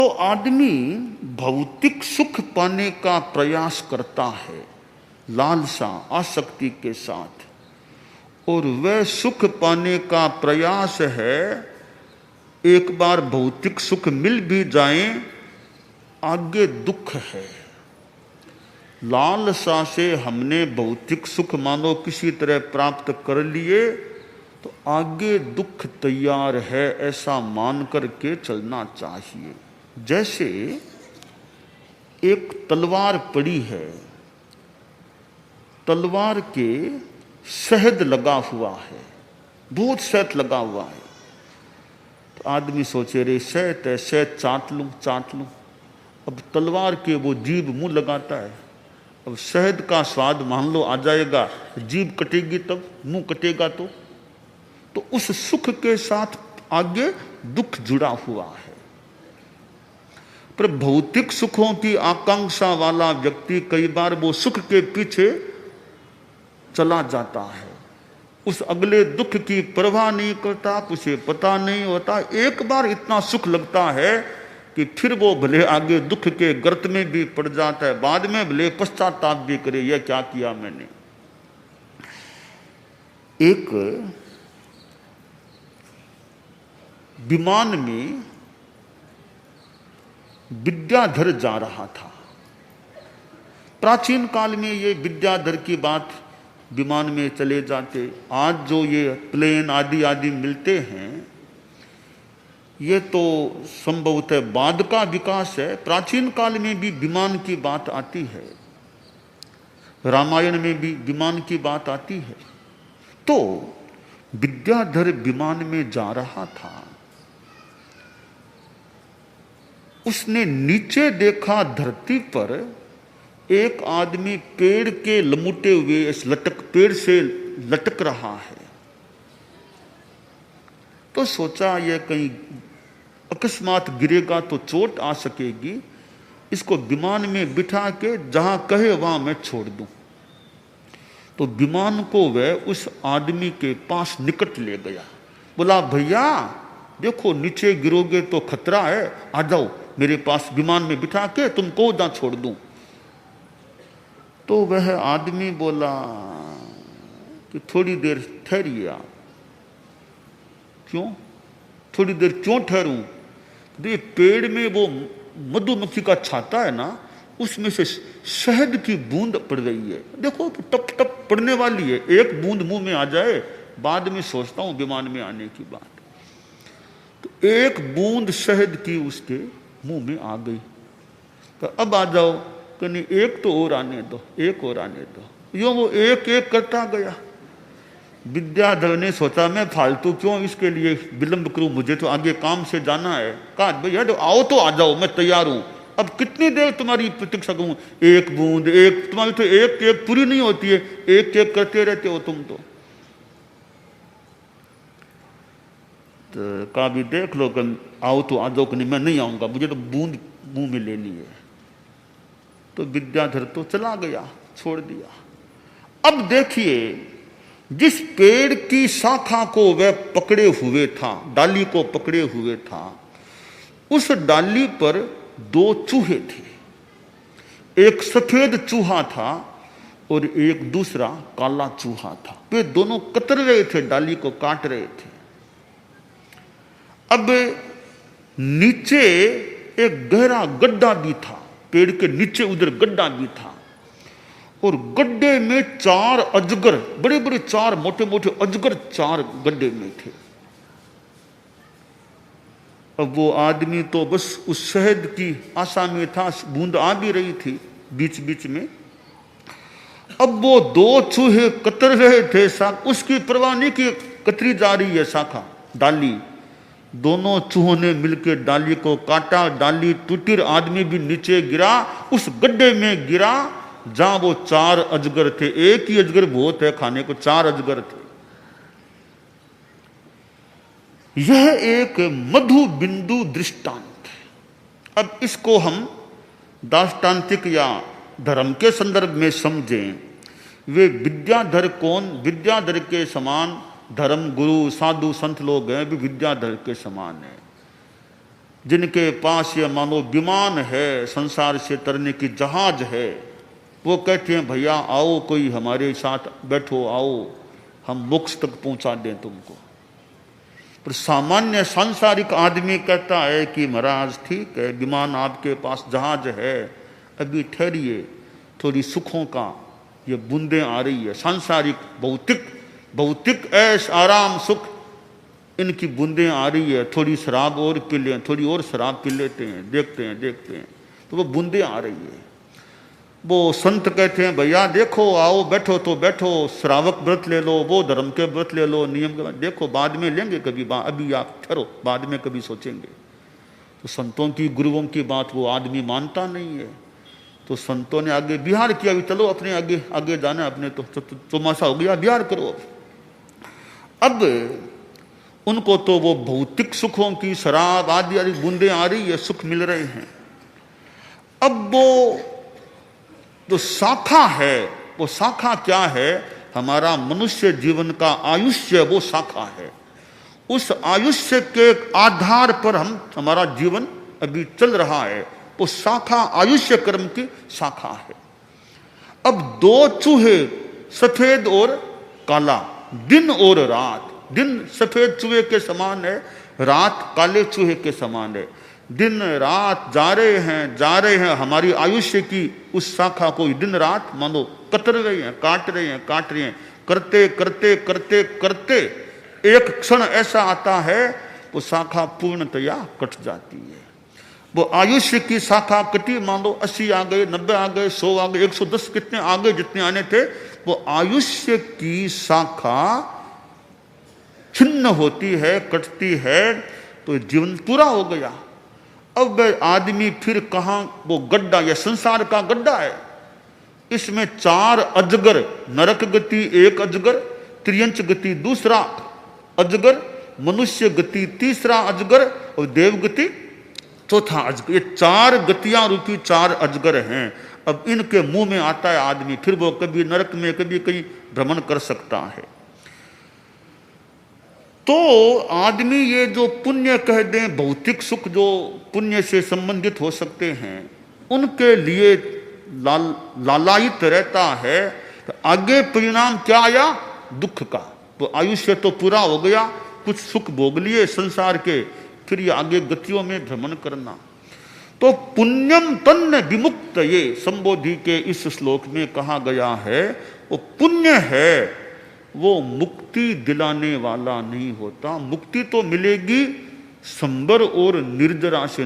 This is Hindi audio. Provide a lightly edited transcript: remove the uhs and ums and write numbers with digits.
तो आदमी भौतिक सुख पाने का प्रयास करता है लालसा आसक्ति के साथ, और वह सुख पाने का प्रयास है एक बार भौतिक सुख मिल भी जाए आगे दुख है। लालसा से हमने भौतिक सुख मानो किसी तरह प्राप्त कर लिए तो आगे दुख तैयार है, ऐसा मान करके चलना चाहिए। जैसे एक तलवार पड़ी है, तलवार के शहद लगा हुआ है, बहुत शहद लगा हुआ है। तो आदमी सोचे रे शहद है, शहद चाट लूं। अब तलवार के वो जीभ मुंह लगाता है, अब शहद का स्वाद मान लो आ जाएगा, जीभ कटेगी तब, मुंह कटेगा तो उस सुख के साथ आगे दुख जुड़ा हुआ है। पर भौतिक सुखों की आकांक्षा वाला व्यक्ति कई बार वो सुख के पीछे चला जाता है, उस अगले दुख की परवाह नहीं करता, उसे पता नहीं होता। एक बार इतना सुख लगता है कि फिर वो भले आगे दुख के गर्त में भी पड़ जाता है, बाद में भले पश्चाताप भी करे, यह क्या किया मैंने। एक विमान में विद्याधर जा रहा था। प्राचीन काल में ये विद्याधर की बात विमान में चले जाते। आज जो ये प्लेन आदि मिलते हैं, ये तो संभवतः बाद का विकास है। प्राचीन काल में भी विमान की बात आती है, रामायण में भी विमान की बात आती है। तो विद्याधर विमान में जा रहा था, उसने नीचे देखा धरती पर एक आदमी पेड़ के लमुटे हुए पेड़ से लटक रहा है। तो सोचा यह कहीं अकस्मात गिरेगा तो चोट आ सकेगी, इसको विमान में बिठा के जहां कहे वहां मैं छोड़ दूं। तो विमान को वह उस आदमी के पास निकट ले गया, बोला भैया देखो नीचे गिरोगे तो खतरा है, आ जाओ मेरे पास विमान में बिठा के तुमको जहां छोड़ दूं। तो वह आदमी बोला कि थोड़ी देर ठहरिए आप। क्यों थोड़ी देर क्यों ठहरूं? तो पेड़ में वो मधुमक्खी का छाता है ना, उसमें से शहद की बूंद पड़ रही है, देखो टप टप पड़ने वाली है, एक बूंद मुंह में आ जाए बाद में सोचता हूं विमान में आने की बात। तो एक बूंद शहद की उसके मुंह में आ गई। तो अब आ जाओ, कहीं एक तो और आने दो, एक और आने दो। यो वो एक एक करता गया। विद्याधर ने सोचा मैं फालतू क्यों इसके लिए विलंब करूं, मुझे तो आगे काम से जाना है। कहा भैया तो आओ तो आ जाओ, मैं तैयार हूं। अब कितनी देर तुम्हारी प्रतीक्षा करूं? एक बूंद एक, तुम्हारी तो एक एक पूरी नहीं होती है, एक एक करते रहते हो तुम तो कहा भी देख लो, आओ तो आ जाओ, कि नहीं मैं नहीं आऊंगा, मुझे तो बूंद मुंह में लेनी है। तो विद्याधर तो चला गया, छोड़ दिया। अब देखिए जिस पेड़ की शाखा को वह पकड़े हुए था, डाली को पकड़े हुए था, उस डाली पर दो चूहे थे। एक सफेद चूहा था और एक दूसरा काला चूहा था। वे दोनों कतर रहे थे, डाली को काट रहे थे। अब नीचे एक गहरा गड्ढा भी था, पेड़ के नीचे उधर गड्ढा भी था, और गड्ढे में चार अजगर, बड़े बड़े चार मोटे मोटे अजगर चार गड्ढे में थे। अब वो आदमी तो बस उस शहद की आशा में था, बूंद आ भी रही थी बीच बीच में। अब वो दो चूहे कतर रहे थे, उसकी परवाह नहीं की, कतरी जा रही है शाखा डाली। दोनों चूहों ने मिलकर डाली को काटा, डाली टूटी, आदमी भी नीचे गिरा, उस गड्ढे में गिरा जहां वो चार अजगर थे। एक ही अजगर बहुत है खाने को, चार अजगर थे। यह एक मधु बिंदु दृष्टांत है। अब इसको हम दार्ष्टान्तिक या धर्म के संदर्भ में समझें। वे विद्याधर कौन? विद्याधर के समान धर्म गुरु साधु संत लोग हैं, भी विद्याधर के समान है। जिनके पास ये मानो विमान है, संसार से तरने की जहाज है, वो कहते हैं भैया आओ, कोई हमारे साथ बैठो, आओ हम मोक्ष तक पहुंचा दें तुमको। पर सामान्य सांसारिक आदमी कहता है कि महाराज ठीक है, विमान आपके पास, जहाज है, अभी ठहरिए, थोड़ी सुखों का ये बूंदें आ रही है, सांसारिक भौतिक ऐश आराम सुख, इनकी बूंदें आ रही है, थोड़ी शराब और पी लें, थोड़ी और शराब पी लेते हैं, देखते हैं तो वो बूंदें आ रही है। वो संत कहते हैं भैया देखो, आओ बैठो तो बैठो, श्रावक व्रत ले लो, वो धर्म के व्रत ले लो, नियम के देखो बाद में लेंगे कभी, अभी आप ठहरो, बाद में कभी सोचेंगे। तो संतों की गुरुओं की बात वो आदमी मानता नहीं है। तो संतों ने आगे बिहार किया, अभी चलो अपने आगे आगे जाना, अपने तो चौमासा हो गया, बिहार करो। अब उनको तो वो भौतिक सुखों की शराब आदि आदि बूंदें आ रही है, सुख मिल रहे हैं। अब वो जो शाखा है, वो शाखा क्या है, हमारा मनुष्य जीवन का आयुष्य वो शाखा है। उस आयुष्य के आधार पर हमारा जीवन अभी चल रहा है, वो शाखा आयुष्य कर्म की शाखा है। अब दो चूहे, सफेद और काला, दिन और रात, दिन सफेद चूहे के समान है, रात काले चूहे के समान है। दिन रात जा रहे हैं, हमारी आयुष्य की उस शाखा को दिन रात मानो कतर रहे हैं, काट रहे हैं, करते करते करते करते एक क्षण ऐसा आता है वो शाखा पूर्णतया कट जाती है। वो आयुष्य की शाखा कटी, मान लो 80 आ गए, 90 आ गए, 100 आ गए, 110 कितने आ गए, जितने आने थे, वो आयुष्य की शाखा छिन्न होती है, कटती है, तो जीवन पूरा हो गया। अब आदमी फिर कहां, वो गड्ढा या संसार का गड्ढा है, इसमें 4 अजगर, नरक गति 1 अजगर, त्रियंच गति दूसरा अजगर, मनुष्य गति तीसरा अजगर और देव गति चौथा अजगर। ये 4 गतियां रूपी 4 अजगर हैं। अब इनके मुंह में आता है आदमी, फिर वो कभी नरक में कभी कहीं भ्रमण कर सकता है। तो आदमी ये जो पुण्य कह दें, भौतिक सुख जो पुण्य से संबंधित हो सकते हैं, उनके लिए लालायित रहता है। तो आगे परिणाम क्या आया, दुख का। तो आयुष्य तो पूरा हो गया, कुछ सुख भोग लिए संसार के, फिर ये आगे गतियों में भ्रमण करना। तो पुण्यम तन्न विमुक्त, ये संबोधि के इस श्लोक में कहा गया है, वो पुण्य है, वो मुक्ति दिलाने वाला नहीं होता। मुक्ति तो मिलेगी संबर और निर्जरा से।